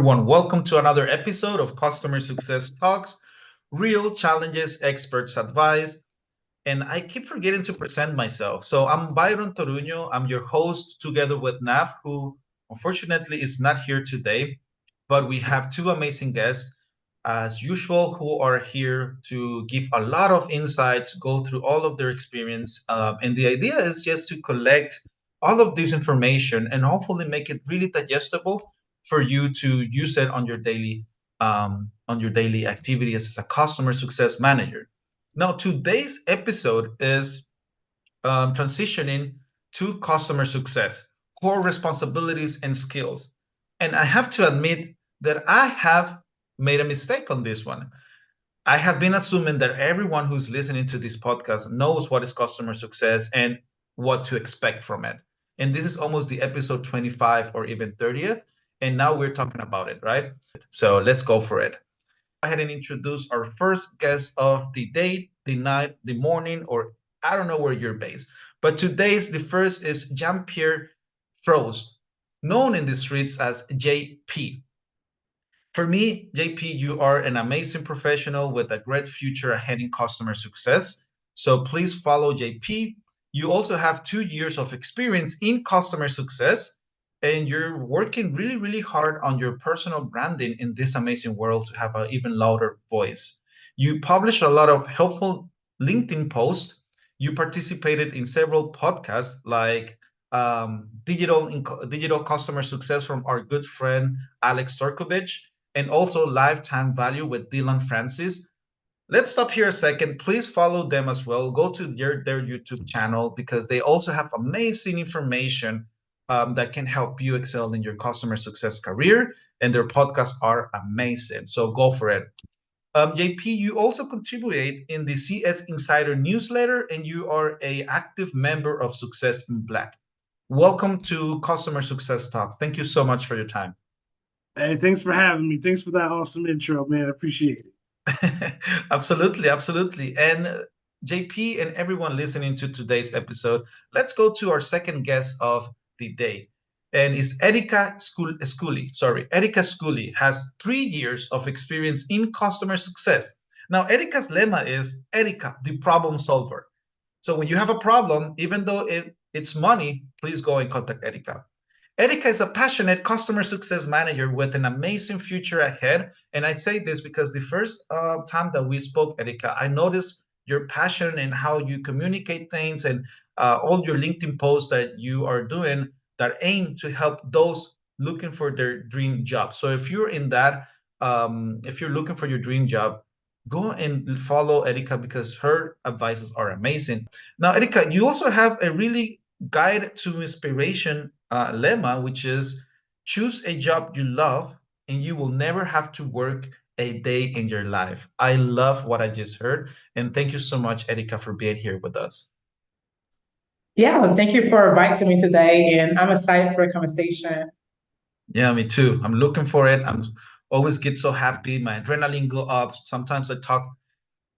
everyone. Welcome to another episode of Customer Success Talks, real challenges, experts advice. And I keep forgetting to present myself. So I'm Byron Toruño. I'm your host together with Nav, who unfortunately is not here today. But we have two amazing guests, as usual, who are here to give a lot of insights, go through all of their experience. And the idea is just to collect all of this information and hopefully make it really digestible for you to use it on your daily activities as a customer success manager. Now, today's episode is transitioning to customer success, core responsibilities and skills. And I have to admit that I have made a mistake on this one. I have been assuming that everyone who's listening to this podcast knows what is customer success and what to expect from it. And this is almost the episode 25 or even 30th. And now we're talking about it, right? So let's go for it. Go ahead and introduce our first guest of the day, the night, the morning, or I don't know where you're based. But today's the first is Jean Pierre Frost, known in the streets as JP. For me, JP, you are an amazing professional with a great future ahead in customer success. So please follow JP. You also have 2 years of experience in customer success, and you're working really, really hard on your personal branding in this amazing world to have an even louder voice. You publish a lot of helpful LinkedIn posts. You participated in several podcasts like digital customer success from our good friend Alex Torkovich, and also lifetime value with Dylan Francis. Let's stop here a second. Please follow them as well. Go to their YouTube channel because they also have amazing information that can help you excel in your customer success career. And their podcasts are amazing. So go for it. JP, you also contribute in the CS Insider newsletter, and you are a active member of Success in Black. Welcome to Customer Success Talks. Thank you so much for your time. Hey, thanks for having me. Thanks for that awesome intro, man. Appreciate it. Absolutely, absolutely. And JP and everyone listening to today's episode, let's go to our second guest of the day. And it's Scully. Sorry, Erica Scully has 3 years of experience in customer success. Now, Erica's lemma is Erica, the problem solver. So when you have a problem, even though it's money, please go and contact Erica. Erica is a passionate customer success manager with an amazing future ahead. And I say this because the first time that we spoke, Erica, I noticed your passion and how you communicate things and all your LinkedIn posts that you are doing that aim to help those looking for their dream job. So if you're in that, if you're looking for your dream job, go and follow Erica because her advices are amazing. Now, Erica, you also have a really guide to inspiration lemma, which is choose a job you love and you will never have to work a day in your life. I love what I just heard. And thank you so much, Erica, for being here with us. Yeah, thank you for inviting me today. And I'm excited for the conversation. Yeah, me too. I'm looking for it. I'm always get so happy. My adrenaline go up. Sometimes I talk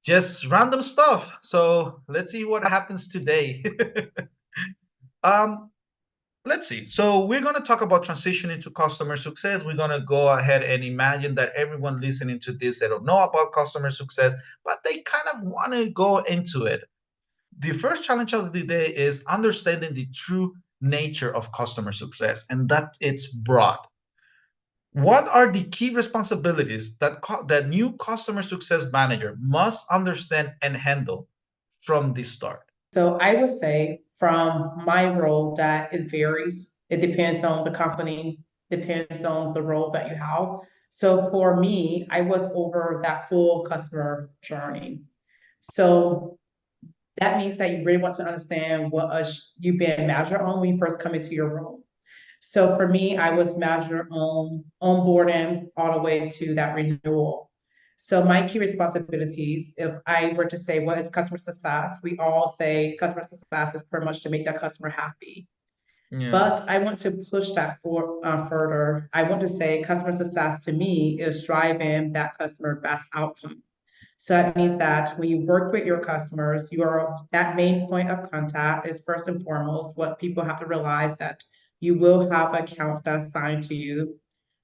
just random stuff. So let's see what happens today. Let's see. So we're going to talk about transitioning to customer success. We're going to go ahead and imagine that everyone listening to this, they don't know about customer success, but they kind of want to go into it. The first challenge of the day is understanding the true nature of customer success, and that it's broad. What are the key responsibilities that new customer success manager must understand and handle from the start? So I would say from my role that it varies. It depends on the company, depends on the role that you have. So for me, I was over that full customer journey. So that means that you really want to understand what you've been measured on when you first come into your role. So for me, I was measured on onboarding all the way to that renewal. So my key responsibilities, if I were to say what is customer success, we all say customer success is pretty much to make that customer happy. Yeah. But I want to push that further. I want to say customer success to me is driving that customer best outcome. So that means that when you work with your customers, that main point of contact is first and foremost what people have to realize that you will have accounts that's assigned to you.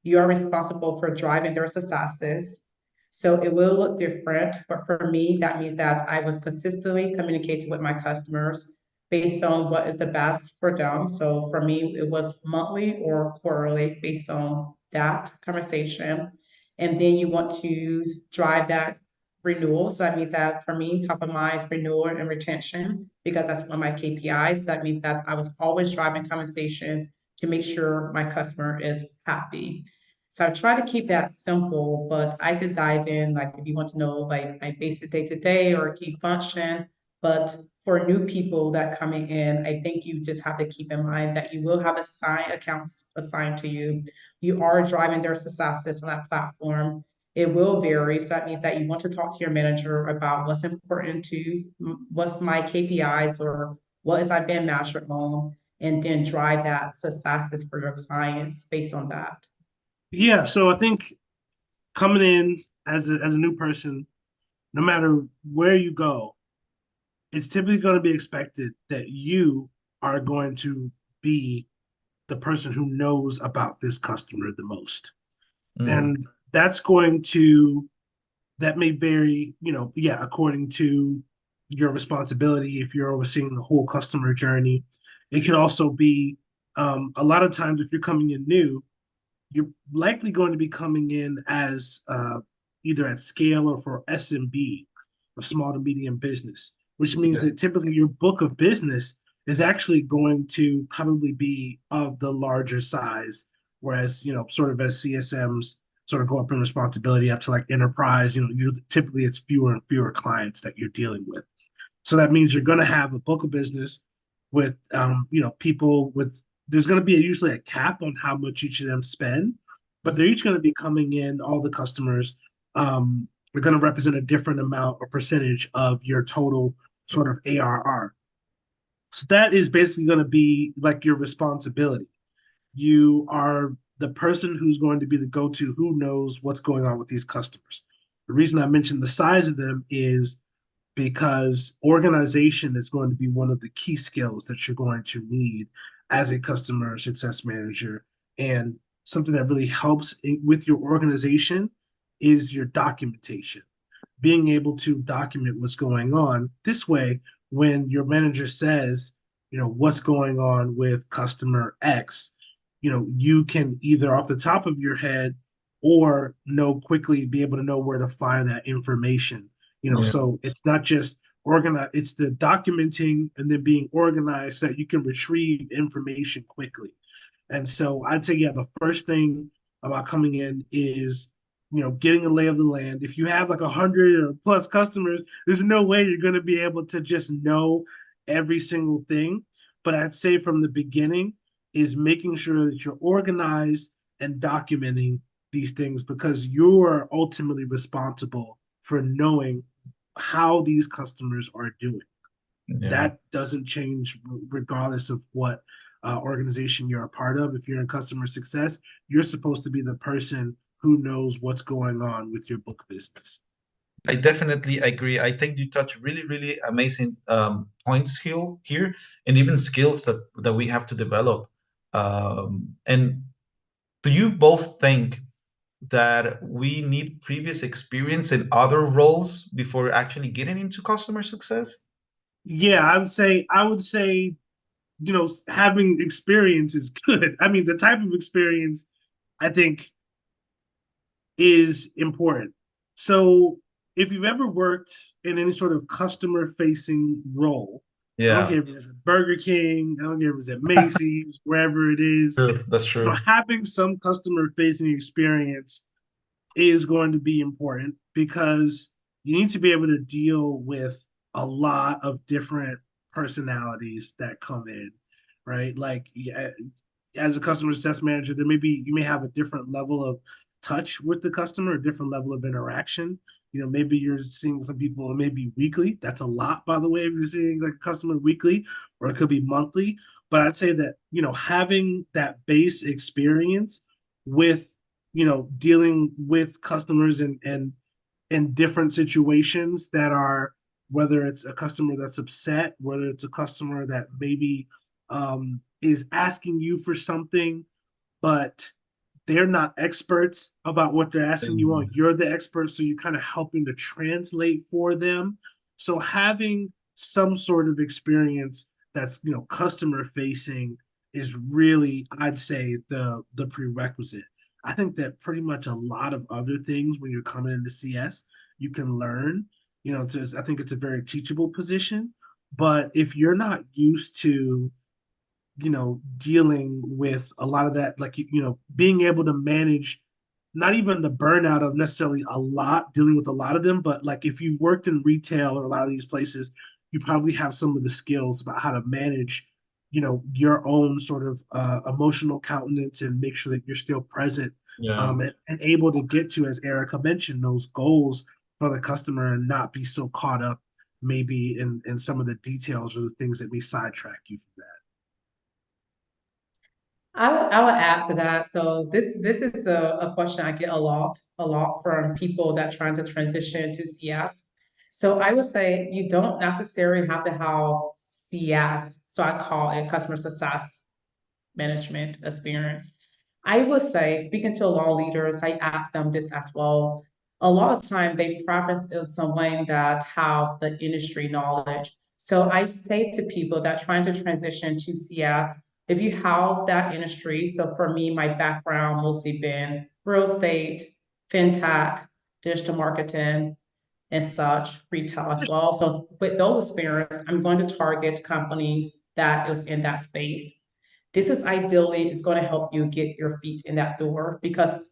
You are responsible for driving their successes. So it will look different, but for me, that means that I was consistently communicating with my customers based on what is the best for them. So for me, it was monthly or quarterly based on that conversation. And then you want to drive that renewal. So that means that for me, top of mind is renewal and retention because that's one of my KPIs. So that means that I was always driving conversation to make sure my customer is happy. So I try to keep that simple, but I could dive in, like if you want to know like my basic day to day or key function. But for new people that coming in, I think you just have to keep in mind that you will have assigned accounts assigned to you. You are driving their successes on that platform. It will vary. So that means that you want to talk to your manager about what's important to what's my KPIs or what is I've been measured on, and then drive that successes for your clients based on that. Yeah, so I think coming in as a new person, no matter where you go, it's typically going to be expected that you are going to be the person who knows about this customer the most. Mm, And that's going to that may vary, yeah, according to your responsibility if you're overseeing the whole customer journey. It could also be a lot of times if you're coming in new, you're likely going to be coming in as either at scale or for SMB, or small to medium business, which means yeah. that typically your book of business is actually going to probably be of the larger size. Whereas, sort of as CSMs sort of go up in responsibility up to like enterprise, typically it's fewer and fewer clients that you're dealing with. So that means you're going to have a book of business with, people with, there's going to be usually a cap on how much each of them spend, but they're each going to be coming in, all the customers, are going to represent a different amount or percentage of your total sort of ARR. So that is basically going to be like your responsibility. You are the person who's going to be the go-to who knows what's going on with these customers. The reason I mentioned the size of them is because organization is going to be one of the key skills that you're going to need as a customer success manager. And something that really helps with your organization is your documentation, being able to document what's going on. This way, when your manager says, what's going on with customer X, you can either off the top of your head or know quickly be able to know where to find that information. Yeah. So it's not just organize, it's the documenting and then being organized so that you can retrieve information quickly. And so I'd say, yeah, the first thing about coming in is, getting a lay of the land. If you have like 100 or plus customers, there's no way you're going to be able to just know every single thing. But I'd say from the beginning is making sure that you're organized and documenting these things because you're ultimately responsible for knowing how these customers are doing. Yeah. That doesn't change regardless of what organization you're a part of. If you're in customer success, you're supposed to be the person who knows what's going on with your book business. I definitely agree. I think you touch really, really amazing points here, and even skills that we have to develop. And do you both think that we need previous experience in other roles before actually getting into customer success? Yeah, I would say, having experience is good. I mean, the type of experience I think is important. So if you've ever worked in any sort of customer facing role, I don't Yeah, care if it's at Burger King, I don't care if it's at Macy's, wherever it is, true. That's true. having some customer facing experience is going to be important because you need to be able to deal with a lot of different personalities that come in, right? Like, yeah, as a customer success manager, you may have a different level of touch with the customer, a different level of interaction. Maybe you're seeing some people maybe weekly. That's a lot, by the way, if you're seeing like a customer weekly, or it could be monthly. But I'd say that, having that base experience with, dealing with customers and in different situations that are, whether it's a customer that's upset, whether it's a customer that maybe is asking you for something, but they're not experts about what they're asking you on. Mm. You're the expert, so you're kind of helping to translate for them. So having some sort of experience that's customer facing is really, I'd say, the prerequisite. I think that pretty much a lot of other things when you're coming into CS, you can learn. I think it's a very teachable position. But if you're not used to dealing with a lot of that, like, being able to manage not even the burnout of necessarily a lot, dealing with a lot of them, but like if you've worked in retail or a lot of these places, you probably have some of the skills about how to manage, your own sort of emotional countenance and make sure that you're still present, Yeah. and able to get to, as Erica mentioned, those goals for the customer and not be so caught up maybe in some of the details or the things that may sidetrack you from that. I would add to that. So this is a question I get a lot from people that trying to transition to CS. So I would say you don't necessarily have to have CS. So I call it customer success management experience. I would say, speaking to a lot of leaders, I ask them this as well. A lot of time they preference is someone that have the industry knowledge. So I say to people that trying to transition to CS, if you have that industry, so for me, my background mostly been real estate, fintech, digital marketing, and such, retail as well. So with those experience, I'm going to target companies that is in that space. This is ideally is going to help you get your feet in that door because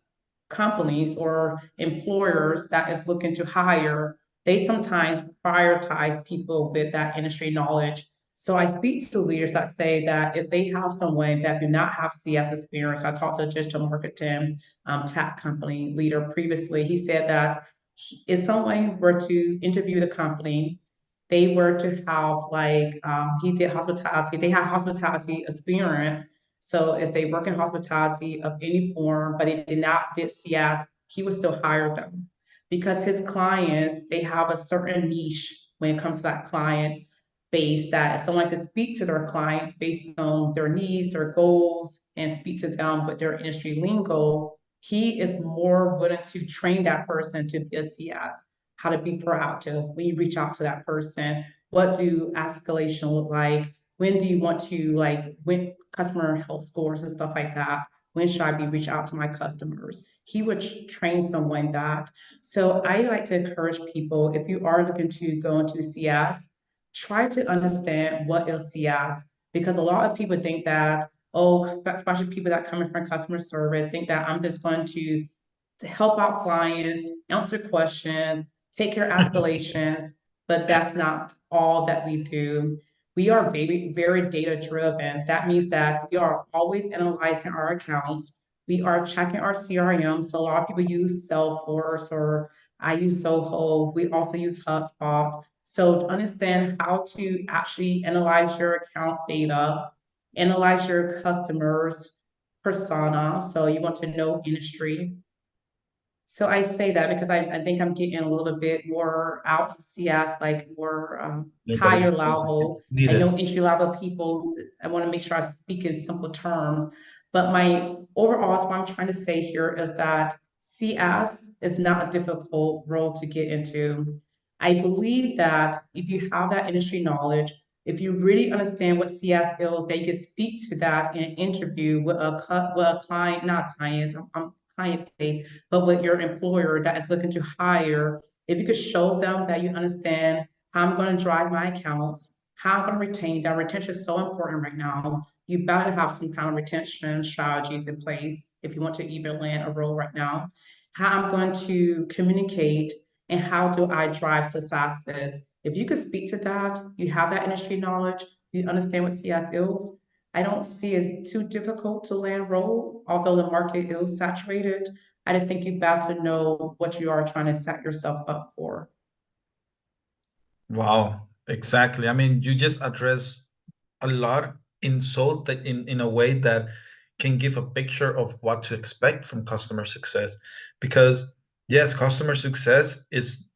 companies or employers that is looking to hire, they sometimes prioritize people with that industry knowledge. So I speak to leaders that say that if they have someone that do not have CS experience, I talked to a digital marketing tech company leader previously. He said that if someone were to interview the company, they were to have like he did hospitality, they had hospitality experience. So if they work in hospitality of any form, but they did not did CS, he would still hire them because his clients, they have a certain niche when it comes to that client base that if someone could speak to their clients based on their needs, their goals, and speak to them with their industry lingo, he is more willing to train that person to be a CS, how to be proactive when you reach out to that person. What do escalation look like? When do you want to like when customer health scores and stuff like that? When should I be reach out to my customers? He would train someone that. So I like to encourage people if you are looking to go into CS, try to understand what is CS because a lot of people think that especially people that come in from customer service think that I'm just going to help out clients, answer questions, take care of escalations, but that's not all that we do. We are very, very data driven. That means that we are always analyzing our accounts. We are checking our CRM. So a lot of people use Salesforce or I use Zoho. We also use HubSpot. So to understand how to actually analyze your account data, analyze your customers persona. So you want to know industry, so I say that because I think I'm getting a little bit more out of CS, like more No, but higher it's level. I needed. know entry level people, I want to make sure I speak in simple terms. But my overall, what I'm trying to say here is that CS is not a difficult role to get into. I believe that if you have that industry knowledge, if you really understand what CS is, that you can speak to that in an interview with a client, not client, I'm client base, but with your employer that is looking to hire, if you could show them that you understand how I'm going to drive my accounts, how I'm going to retain that retention is so important right now. You better have some kind of retention strategies in place if you want to even land a role right now. How I'm going to communicate and how do I drive successes. If you could speak to that, you have that industry knowledge, you understand what CS is, I don't see it as too difficult to land role, although the market is saturated. I just think you have to know what you are trying to set yourself up for. Wow, exactly. I mean, you just address a lot in so that in a way that can give a picture of what to expect from customer success. Because yes, customer success is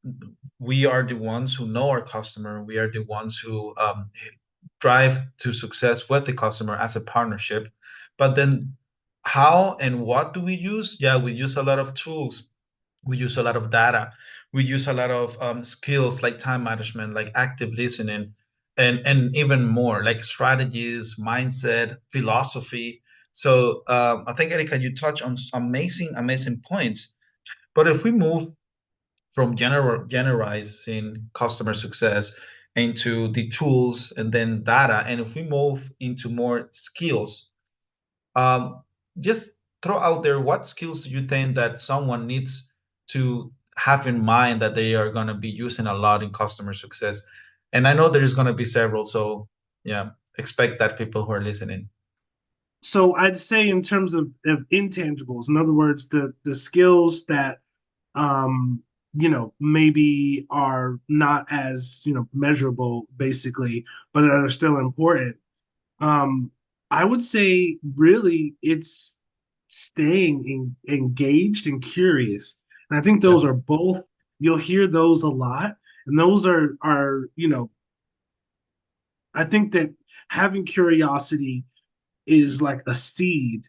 we are the ones who know our customer. We are the ones who drive to success with the customer as a partnership. But then How and what do we use? Yeah, we use a lot of tools. We use a lot of data. We use a lot of skills like time management, like active listening, and even more like strategies, mindset, philosophy. So I think, Erika, you touch on amazing points. But if we move from generalizing customer success into the tools and then data, and if we move into more skills, um, just throw out there, what skills do you think that someone needs to have in mind that they are going to be using a lot in customer success? And I know there's going to be several, so yeah, expect that, people who are listening. So I'd say in terms of intangibles, in other words, the skills that maybe are not as, measurable basically, but that are still important. Um, I would say really it's staying engaged and curious. And I think Yeah, those are both, you'll hear those a lot. And those are, I think that having curiosity is like a seed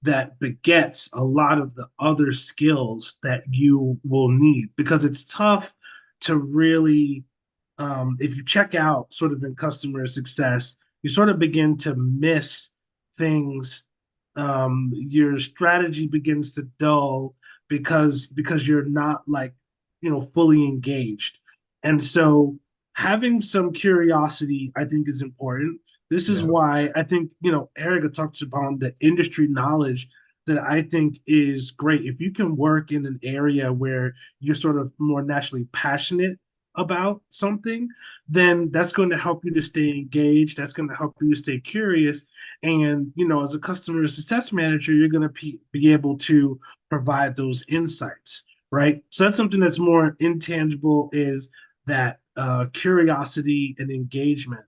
that begets a lot of the other skills that you will need because it's tough to really if you check out sort of in customer success, you sort of begin to miss things. Your strategy begins to dull because you're not like fully engaged, and so having some curiosity, I think, is important. This is yeah, why I think Erica talks upon the industry knowledge that I think is great. If you can work in an area where you're sort of more naturally passionate about something, then that's going to help you to stay engaged. That's going to help you to stay curious. And, as a customer success manager, you're going to be able to provide those insights, right? So that's something that's more intangible is that curiosity and engagement.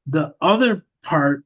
The other part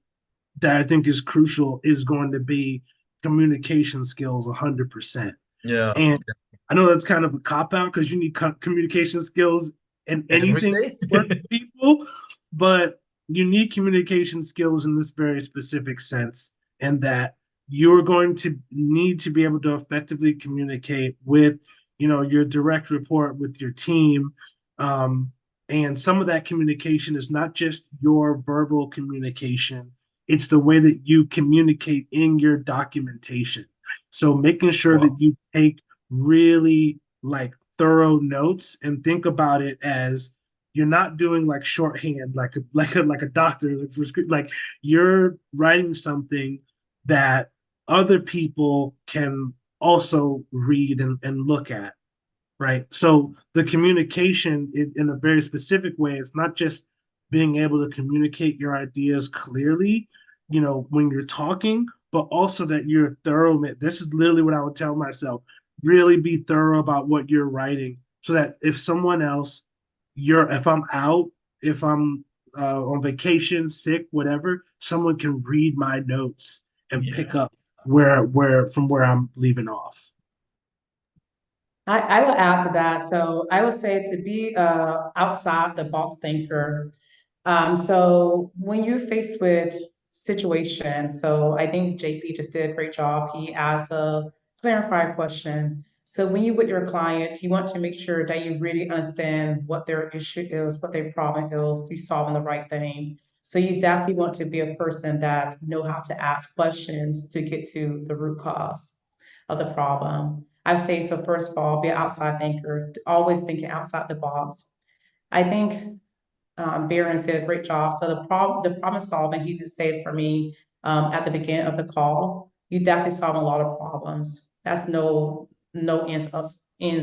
that I think is crucial is going to be communication skills 100%. yeah. And I know that's kind of a cop out because you need communication skills in Every anything day. to work with people, but you need communication skills in this very specific sense, and that you're going to need to be able to effectively communicate with, your direct report, with your team. Um, and some of that communication is not just your verbal communication, it's the way that you communicate in your documentation. So making sure that Wow. you take really like thorough notes and think about it as you're not doing like shorthand like a doctor like you're writing something that other people can also read and look at, right? So the communication in a very specific way, it's not just being able to communicate your ideas clearly, when you're talking, but also that you're thorough. This is literally what I would tell myself. Really be thorough about what you're writing so that if someone else, if I'm out, if I'm on vacation, sick, whatever, someone can read my notes and pick Yeah. up where I'm leaving off. I will add to that. So I would say to be outside the box thinker. So when you're faced with situations, so I think JP just did a great job. He asked a clarifying question. So when you with your client, you want to make sure that you really understand what their issue is, what their problem is, you solving the right thing. So you definitely want to be a person that know how to ask questions to get to the root cause of the problem. I say so. First of all, be an outside thinker, always thinking outside the box. I think Baron did a great job. So the problem solving, he just said for me at the beginning of the call, you definitely solve a lot of problems. That's no ins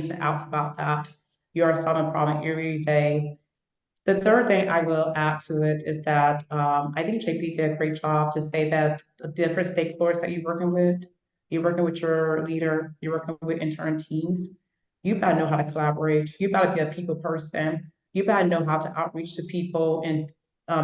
and outs about that. You are solving a problem every day. The third thing I will add to it is that I think JP did a great job to say that the different stakeholders that you're working with your leader, you're working with intern teams, you gotta know how to collaborate. You gotta be a people person. You gotta know how to outreach to people and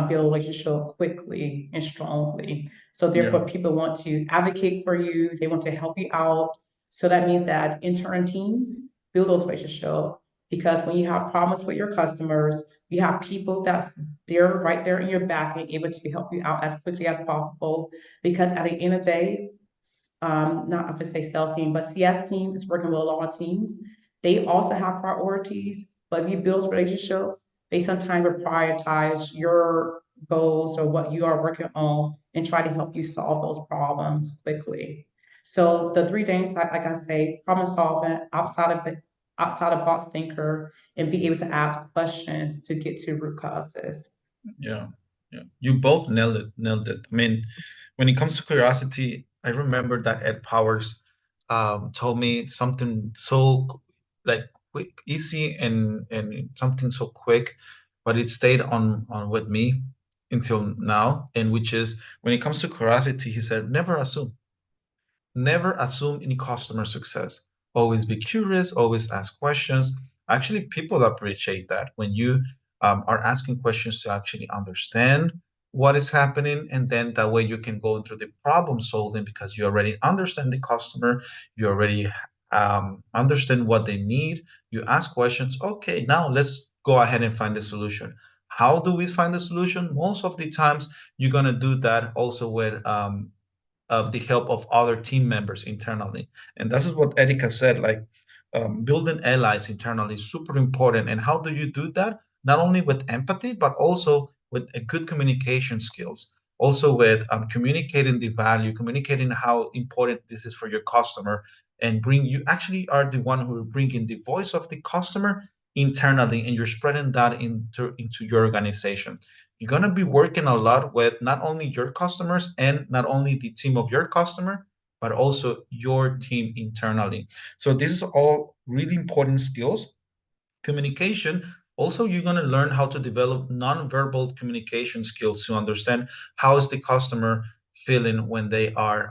build a relationship quickly and strongly. So Yeah. therefore, people want to advocate for you. They want to help you out. So that means that intern teams build those relationships because when you have problems with your customers, you have people that's there right there in your back and able to help you out as quickly as possible. Because at the end of the day, not if I say sales team, but CS team is working with a lot of teams. They also have priorities, but if you build relationships, they sometimes will prioritize your goals or what you are working on and try to help you solve those problems quickly. So the three things, like I say, problem solving, outside of box thinker, and be able to ask questions to get to root causes. Yeah, yeah. You both nailed it. Nailed it. I mean, when it comes to curiosity, I remember that Ed Powers told me something so like quick, easy, and something so quick, but it stayed on with me until now. And which is when it comes to curiosity, he said, never assume. Never assume any customer success. Always be curious, always ask questions. Actually, people appreciate that when you are asking questions to actually understand what is happening. And then that way you can go into the problem solving because you already understand the customer, you already understand what they need. You ask questions. Okay, now let's go ahead and find the solution. How do we find the solution? Most of the times, you're going to do that also with the help of other team members internally. And this is what Erika said, like building allies internally is super important. And how do you do that? Not only with empathy, but also with a good communication skills. Also with communicating the value, communicating how important this is for your customer, and bring you actually are the one who are bringing the voice of the customer internally, and you're spreading that into your organization. You're going to be working a lot with not only your customers and not only the team of your customer, but also your team internally. So this is all really important skills. Communication, also you're going to learn how to develop non-verbal communication skills to understand how is the customer feeling when they are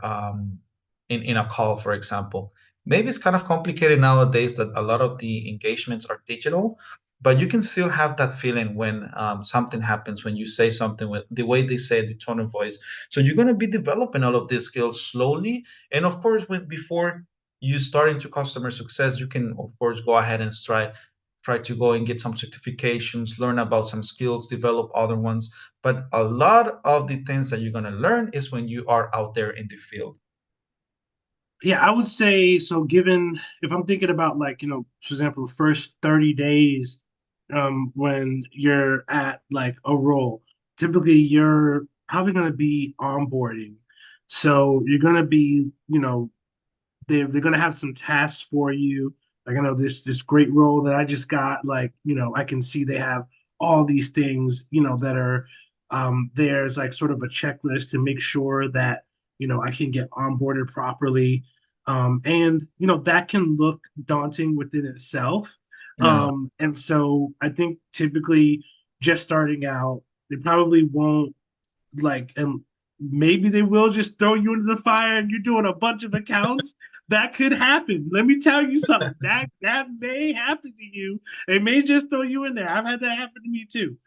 in a call, for example. Maybe it's kind of complicated nowadays that a lot of the engagements are digital, but you can still have that feeling when something happens, when you say something with the way they say, the tone of voice. So you're going to be developing all of these skills slowly. And of course, before you start into customer success, you can of course go ahead and try to go and get some certifications, learn about some skills, develop other ones. But a lot of the things that you're going to learn is when you are out there in the field. Yeah, I would say so. Given if I'm thinking about like, for example, first 30 days, when you're at like a role, typically you're probably going to be onboarding. So you're going to be, they're going to have some tasks for you. Like I know this great role that I just got. Like I can see they have all these things that are there's like sort of a checklist to make sure that I can get onboarded properly. And that can look daunting within itself. Yeah. And so I think typically just starting out, they probably won't like, and maybe they will just throw you into the fire and you're doing a bunch of accounts. That could happen. Let me tell you something. That may happen to you. They may just throw you in there. I've had that happen to me too.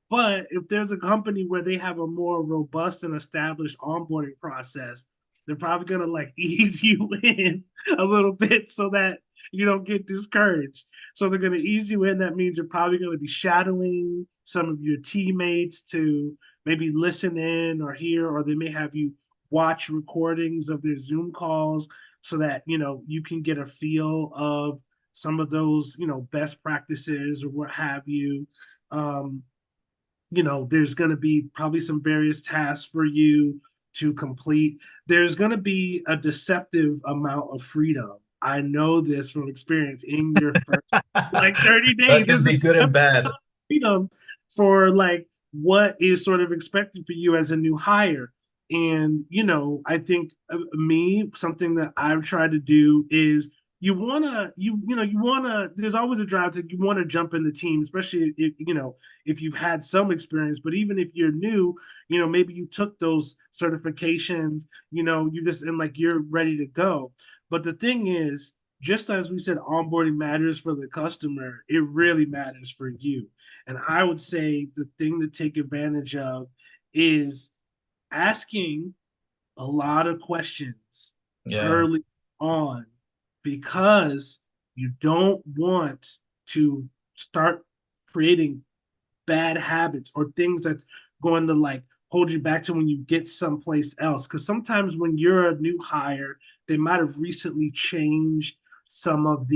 But if there's a company where they have a more robust and established onboarding process, they're probably gonna like ease you in a little bit so that you don't get discouraged. So they're gonna ease you in. That means you're probably gonna be shadowing some of your teammates to maybe listen in or hear, or they may have you watch recordings of their Zoom calls so that you can get a feel of some of those best practices or what have you. Um, there's going to be probably some various tasks for you to complete. There's going to be a deceptive amount of freedom. I know this from experience in your first like 30 days. That can There's a be good and deceptive bad. freedom for like what is sort of expected for you as a new hire. And, I think me, something that I've tried to do is there's always a drive to you want to jump in the team, especially if you've had some experience, but even if you're new, maybe you took those certifications, you just and like you're ready to go. But the thing is, just as we said, onboarding matters for the customer, it really matters for you. And I would say the thing to take advantage of is asking a lot of questions Yeah. early on because you don't want to start creating bad habits or things that's going to like hold you back to when you get someplace else. Because sometimes when you're a new hire, they might have recently changed some of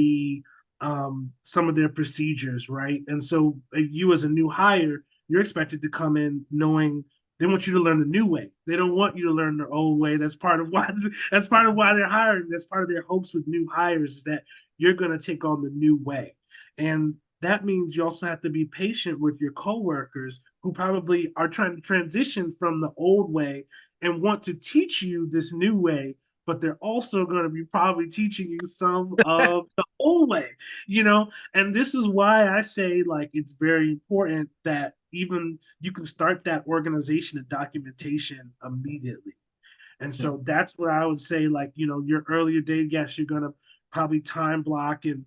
their procedures, right? And so you as a new hire, you're expected to come in knowing they want you to learn the new way. They don't want you to learn the old way. That's part of why they're hiring. That's part of their hopes with new hires is that you're going to take on the new way. And that means you also have to be patient with your coworkers who probably are trying to transition from the old way and want to teach you this new way, but they're also going to be probably teaching you some of the old way, you know? And this is why I say, like, it's very important that even you can start that organization and documentation immediately. And Yeah. so that's what I would say, like, your earlier day, yes, you're going to probably time block and,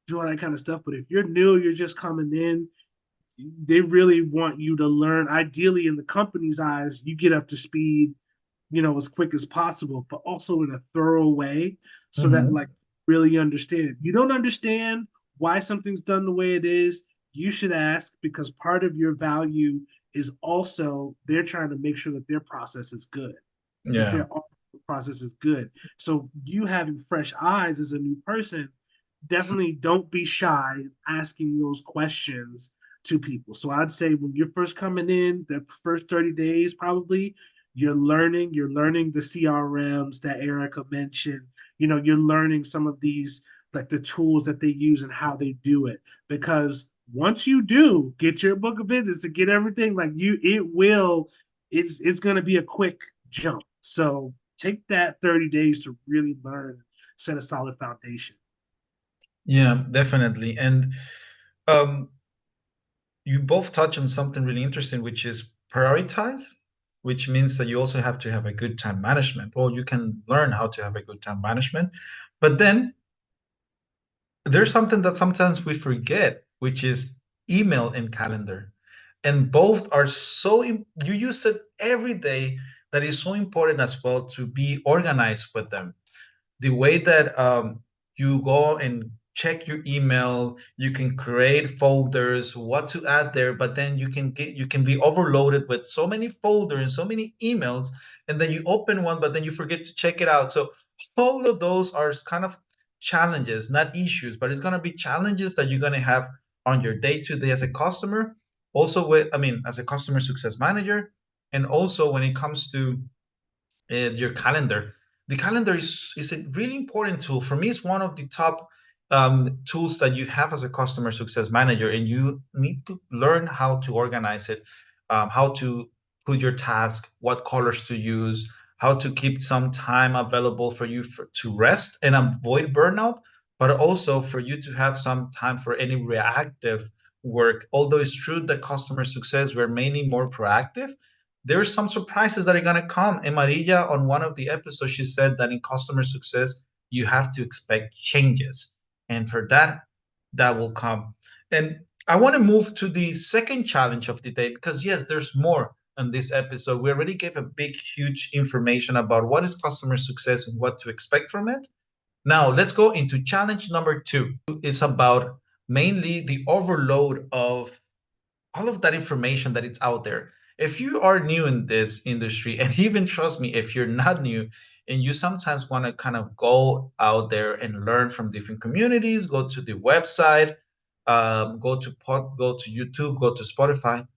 do all that kind of stuff. But if you're new, you're just coming in, they really want you to learn. Ideally, in the company's eyes, you get up to speed, as quick as possible, but also in a thorough way so that, Mhm. like, really understand. If you don't understand why something's done the way it is, you should ask because part of your value is also they're trying to make sure that their process is good, that Yeah. their process is good. So you having fresh eyes as a new person, definitely don't be shy in asking those questions to people. So I'd say when you're first coming in, the first 30 days probably, you're learning the CRMs that Erica mentioned. You're learning some of these, like the tools that they use and how they do it. Because once you do get your book of business and get everything, like it's gonna be a quick jump. So take that 30 days to really learn, set a solid foundation. Yeah, definitely. And um, you both touch on something really interesting, which is prioritize, which means that you also have to have a good time management, or you can learn how to have a good time management. But then there's something that sometimes we forget, which is email and calendar. And both are you use it every day, that is so important as well to be organized with them. The way that you go and check your email, you can create folders, what to add there, but then you can be overloaded with so many folders and so many emails, and then you open one, but then you forget to check it out. So all of those are kind of challenges, not issues, but it's going to be challenges that you're going to have on your day to day as a customer, also as a customer success manager, and also when it comes to your calendar. The calendar is a really important tool. For me, it's one of the top tools that you have as a customer success manager, and you need to learn how to organize it, how to put your task, what colors to use, how to keep some time available for you to rest and avoid burnout, but also for you to have some time for any reactive work. Although it's true that customer success, we're mainly more proactive, there's some surprises that are going to come. And Maria, on one of the episodes, she said that in customer success, you have to expect changes. And for that, that will come. And I want to move to the second challenge of the day because, yes, there's more on this episode. We already gave a big, huge information about what is customer success and what to expect from it. Now, let's go into challenge number two. It's about mainly the overload of all of that information that it's out there. If you are new in this industry, and even trust me, if you're not new and you sometimes want to kind of go out there and learn from different communities, go to the website, go to YouTube, go to Spotify.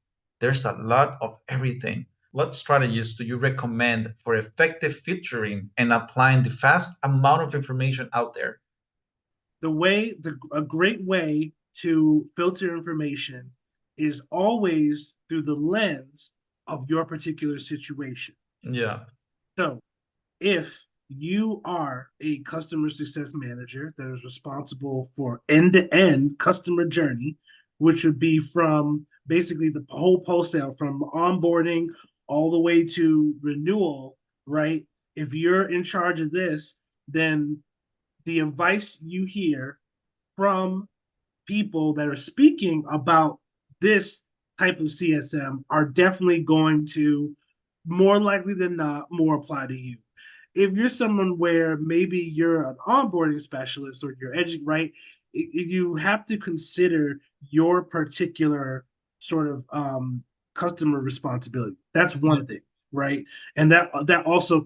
There's a lot of everything. What strategies do you recommend for effective filtering and applying the vast amount of information out there? A great way to filter information is always through the lens of your particular situation. Yeah. So if you are a customer success manager that is responsible for end-to-end customer journey, which would be from basically the whole post sale, from onboarding all the way to renewal, right? If you're in charge of this, then the advice you hear from people that are speaking about this type of CSM are definitely going to, more likely than not, more apply to you. If you're someone where maybe you're an onboarding specialist or you're right, you have to consider your particular sort of customer responsibility. That's one thing, right? And that also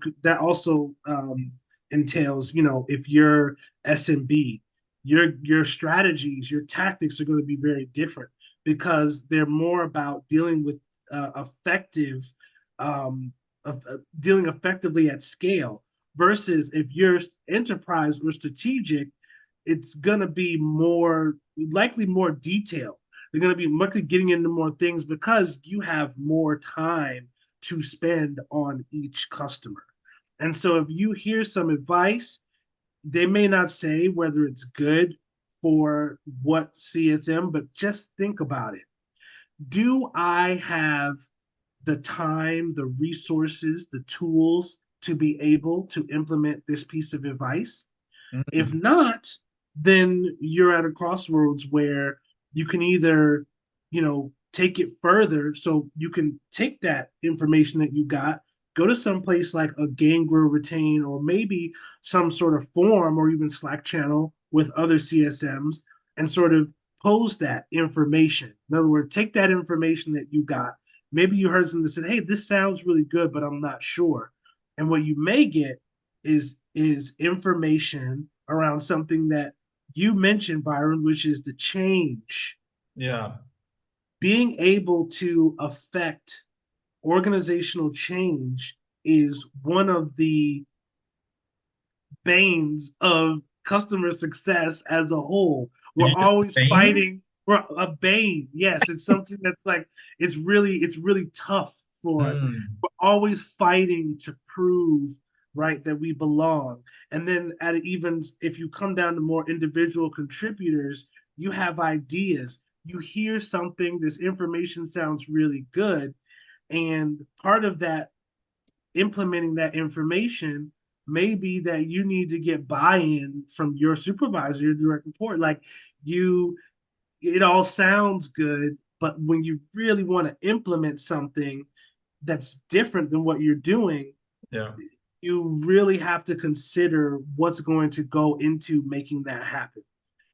entails, if you're SMB, your strategies, your tactics are going to be very different because they're more about dealing with effective, um, dealing effectively at scale versus if you're enterprise or strategic, it's going to be more likely more detailed. They're going to be likely getting into more things because you have more time to spend on each customer. And so if you hear some advice, they may not say whether it's good for what CSM, but just think about it. Do I have the time, the resources, the tools to be able to implement this piece of advice? If Mhm. not, then you're at a crossroads where you can either, take it further. So you can take that information that you got, go to some place like a Gain Grow Retain, or maybe some sort of forum or even Slack channel with other CSMs and sort of pose that information. In other words, take that information that you got. Maybe you heard something that said, "Hey, this sounds really good, but I'm not sure." And what you may get is information around something that you mentioned, Byron, which is the change. Yeah. Being able to affect organizational change is one of the banes of customer success as a whole. Did We're you just always saying? fighting. We're a bane. Yes, it's something that's like it's really tough for us. Mm. We're always fighting to prove right that we belong. And then at even if you come down to more individual contributors, you have ideas. You hear something, this information sounds really good. And part of that implementing that information may be that you need to get buy-in from your supervisor, your direct report. Like you, it all sounds good, but when you really want to implement something that's different than what you're doing, Yeah. you really have to consider what's going to go into making that happen.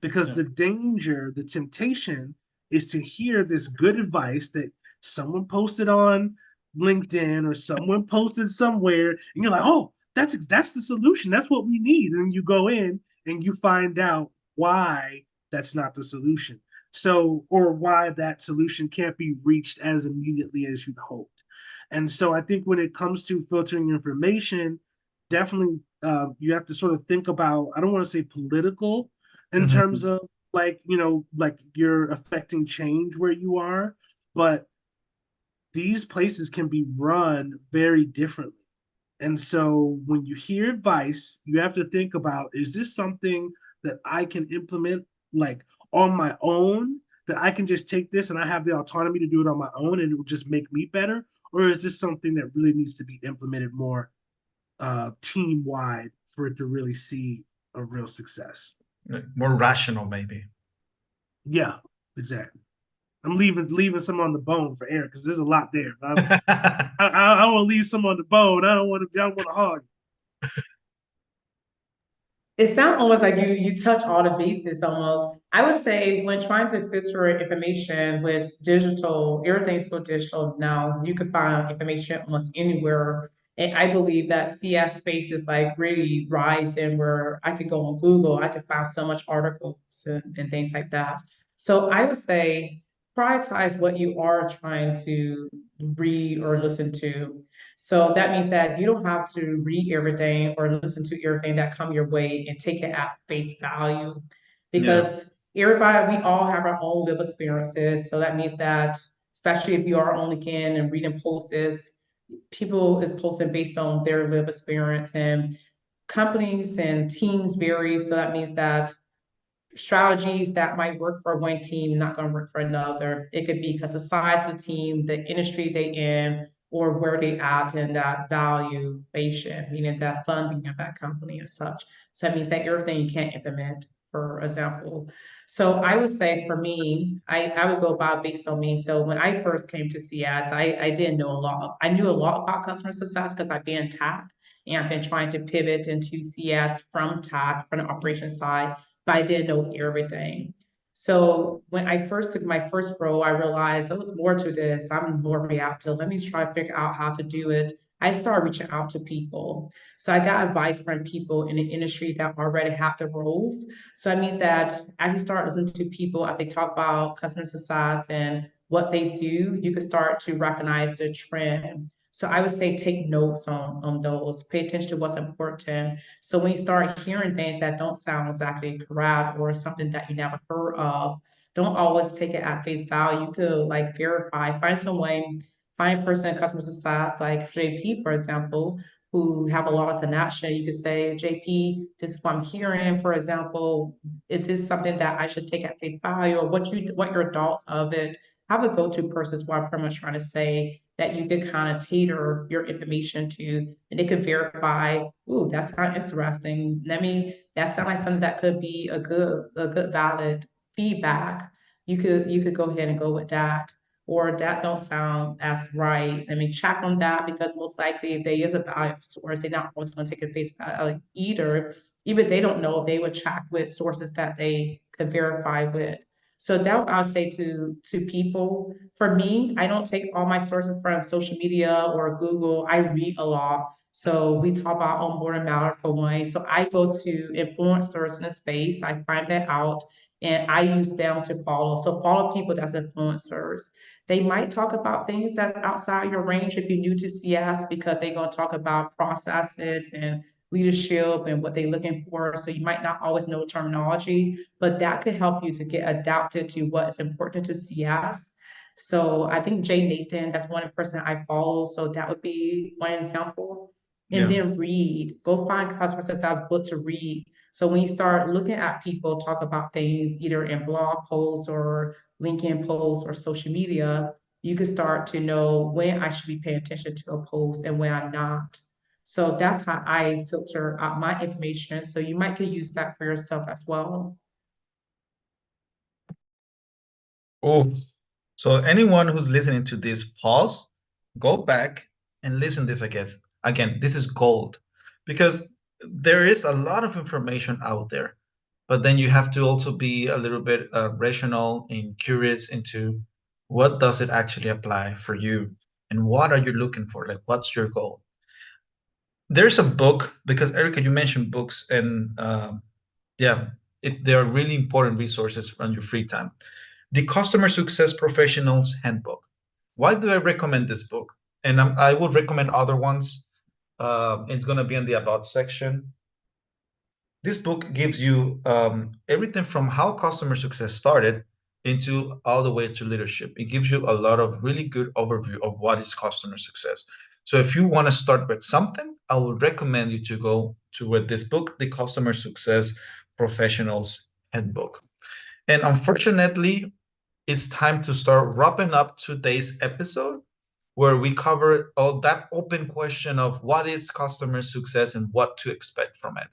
Because Yeah. the danger, the temptation is to hear this good advice that someone posted on LinkedIn or someone posted somewhere, and you're like, oh, that's the solution. That's what we need. And you go in and you find out why that's not the solution. So, or why that solution can't be reached as immediately as you'd hoped. And so I think when it comes to filtering information, definitely you have to sort of think about, I don't want to say political in terms Mhm. of like, like you're affecting change where you are, but these places can be run very differently. And so when you hear advice, you have to think about, is this something that I can implement like on my own? That I can just take this and I have the autonomy to do it on my own and it will just make me better? Or is this something that really needs to be implemented more team wide for it to really see a real success? More rational, maybe. Yeah, exactly. I'm leaving some on the bone for Eric because there's a lot there. I want to leave some on the bone. I don't want to hog. It sounds almost like you touch all the bases almost. I would say when trying to filter information with digital, everything's so digital now. You can find information almost anywhere. And I believe that CS space is like really rising where I could go on Google, I could find so much articles and things like that. So I would say prioritize what you are trying to read or listen to. So that means that you don't have to read everything or listen to everything that come your way and take it at face value Yeah. because everybody, we all have our own live experiences. So that means that especially if you are on LinkedIn and reading posts, people is posting based on their live experience and companies and teams vary. So that means that strategies that might work for one team not going to work for another. It could be because the size of the team, the industry they in, or where they at in that valuation, meaning that funding of that company as such. So that means that everything you can't implement, for example. So I would say for me, I would go by based on me. So when I first came to CS, I didn't know a lot. I knew a lot about customer success because I've been TAC and I've been trying to pivot into CS from TAC, from the operations side but I didn't know everything. So when I first took my first role, I realized there was more to this. I'm more reactive. Let me try to figure out how to do it. I started reaching out to people. So I got advice from people in the industry that already have the roles. So that means that as you start listening to people as they talk about customer success and what they do, you can start to recognize the trend. So I would say take notes on those, pay attention to what's important. So when you start hearing things that don't sound exactly correct or something that you never heard of, don't always take it at face value. You could like verify, find some way, find a person in customer success, like JP, for example, who have a lot of connection. You could say, JP, this is what I'm hearing, for example, is this something that I should take at face value or what your thoughts of it? Have a go-to person is what I'm pretty much trying to say that you could kind of tailor your information to, and they could verify, ooh, that sounds interesting. That sounds like something that could be a good valid feedback. You could go ahead and go with that. Or that don't sound as right. Let me check on that because most likely if they use a value source, they're not always going to take a face value either. Even if they don't know, they would check with sources that they could verify with. So that I'll say to people. For me, I don't take all my sources from social media or Google. I read a lot. So we talk about onboarding matter for one. So I go to influencers in the space. I find that out and I use them to follow. So follow people that's influencers. They might talk about things that's outside your range if you're new to CS because they're going to talk about processes and leadership and what they're looking for. So you might not always know terminology, but that could help you to get adapted to what is important to CS. So I think Jay Nathan, that's one person I follow. So that would be one example. And Yeah. then read, go find customer success book to read. So when you start looking at people talk about things either in blog posts or LinkedIn posts or social media, you can start to know when I should be paying attention to a post and when I'm not. So that's how I filter out my information. So you might could use that for yourself as well. Oh, so anyone who's listening to this, pause, go back and listen this, I guess. Again, this is gold because there is a lot of information out there, but then you have to also be a little bit rational and curious into what does it actually apply for you and what are you looking for? Like, what's your goal? There's a book because Erica, you mentioned books and yeah, they are really important resources on your free time. The Customer Success Professionals Handbook. Why do I recommend this book? And I would recommend other ones. It's going to be in the About section. This book gives you everything from how customer success started into all the way to leadership. It gives you a lot of really good overview of what is customer success. So if you want to start with something, I would recommend you to go to with this book, the Customer Success Professionals Handbook. And unfortunately, it's time to start wrapping up today's episode where we cover all that open question of what is customer success and what to expect from it.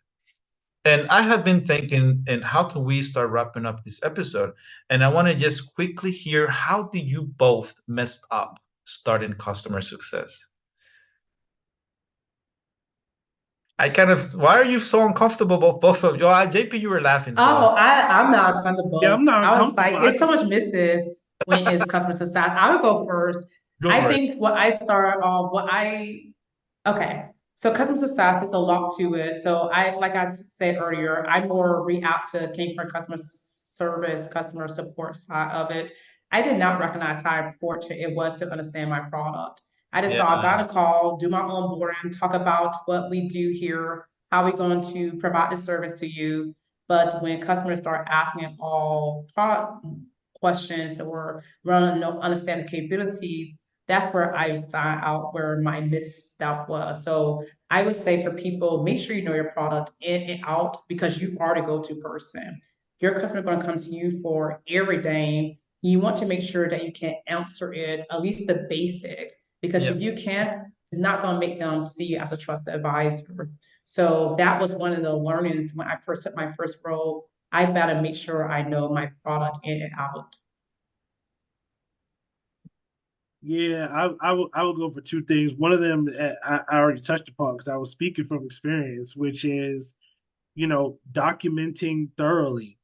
And I have been thinking, and how can we start wrapping up this episode? And I want to just quickly hear how did you both messed up starting customer success? I kind of, why are you so uncomfortable, both of you? Oh, JP, you were laughing, Oh, so I'm not Yeah, comfortable. I'm not I was uncomfortable. like, I it's so just much misses when it's customer success. I would go first. go I for it. think what I start off, okay. So customer success is a lot to it. So like I said earlier, I more reactive, came from customer service, customer support side of it. I did not recognize how important it was to understand my product. I just thought I Yeah. got a call, do my onboarding, talk about what we do here, how we're going to provide the service to you. But when customers start asking all product questions or want to know, understand the capabilities, that's where I found out where my misstep was. So I would say for people, make sure you know your product in and out because you are the go-to person. Your customer going to come to you for everything. You want to make sure that you can answer it, at least the basic, because Yeah. if you can't, it's not going to make them see you as a trusted advisor. So that was one of the learnings when I first took my first role. I better make sure I know my product in and out. yeah, I would go for two things. One of them I already touched upon because I was speaking from experience, which is documenting thoroughly.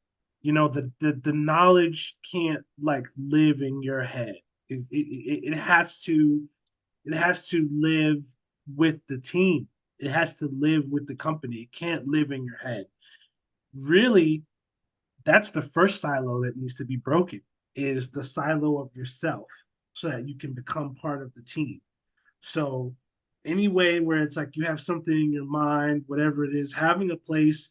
the knowledge can't like live in your head. It has to live with the team. It has to live with the company. It can't live in your head. Really, that's the first silo that needs to be broken, is the silo of yourself, so that you can become part of the team. So anyway, where it's like you have something in your mind, whatever it is, having a place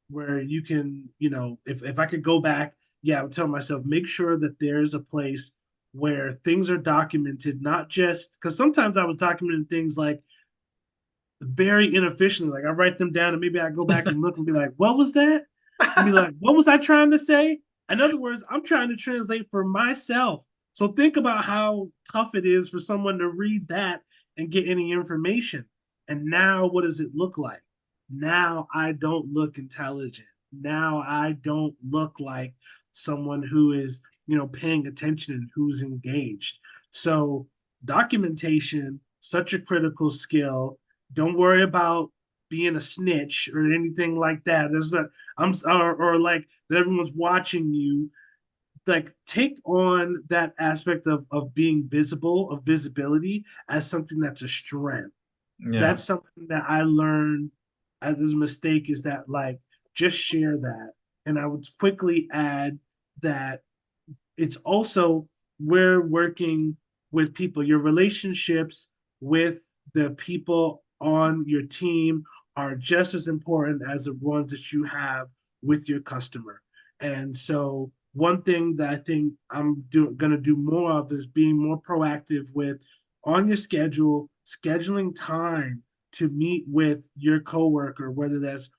where you can, if I could go back, yeah, I would tell myself, make sure that there's a place where things are documented, not just because sometimes I was documenting things like very inefficiently. Like I write them down and maybe I go back and look and be like, what was that? And be like, what was I trying to say? In other words, I'm trying to translate for myself. So think about how tough it is for someone to read that and get any information. And now what does it look like? Now I don't look intelligent. Now I don't look like someone who is, paying attention and who's engaged. So documentation, such a critical skill. Don't worry about being a snitch or anything like that. There's a or like that everyone's watching you. Like take on that aspect of being visible, of visibility as something that's a strength. Yeah. That's something that I learned as a mistake, is that like just share that. And I would quickly add that it's also, we're working with people. Your relationships with the people on your team are just as important as the ones that you have with your customer. And so one thing that I think going to do more of is being more proactive with, on your schedule, scheduling time to meet with your coworker, whether that's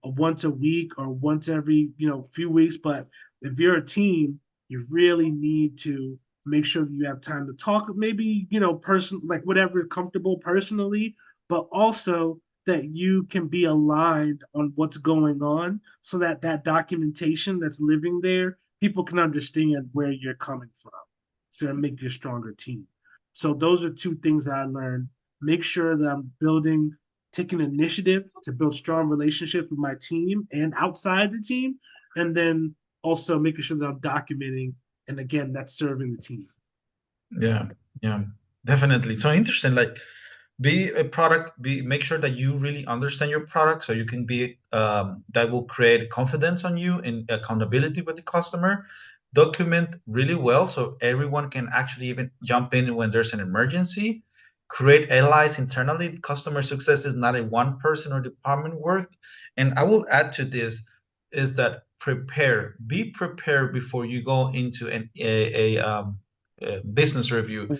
once a week or once every few weeks. But if you're a team, you really need to make sure that you have time to talk, maybe person, like whatever comfortable personally, but also that you can be aligned on what's going on, so that that documentation that's living there, people can understand where you're coming from, so that make you a stronger team. So those are two things that I learned. Make sure that I'm taking initiative to build strong relationships with my team and outside the team, and then also making sure that I'm documenting, and again, that's serving the team. Yeah. Yeah. Definitely. So interesting. Like, be a product. Be make sure that you really understand your product, so you can be that will create confidence on you and accountability with the customer. Document really well so everyone can actually even jump in when there's an emergency. Create allies internally. Customer success is not a one person or department work. And I will add to this is that prepare. Be prepared before you go into a business review.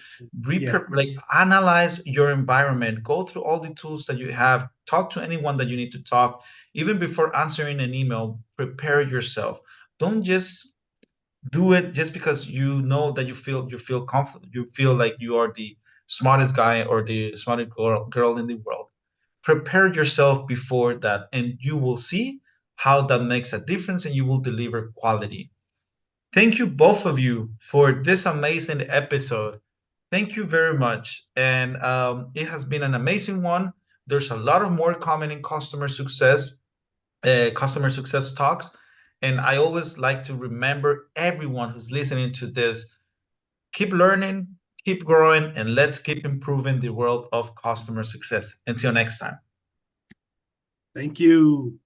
Yeah. Like analyze your environment, go through all the tools that you have, talk to anyone that you need to talk. Even before answering an email, prepare yourself. Don't just do it just because you know that you feel confident, you feel like you are the smartest guy or the smartest girl in the world. Prepare yourself before that, and you will see how that makes a difference, and you will deliver quality. Thank you, both of you, for this amazing episode. Thank you very much. And it has been an amazing one. There's a lot of more coming in customer success talks. And I always like to remember everyone who's listening to this, keep learning, keep growing, and let's keep improving the world of customer success. Until next time. Thank you.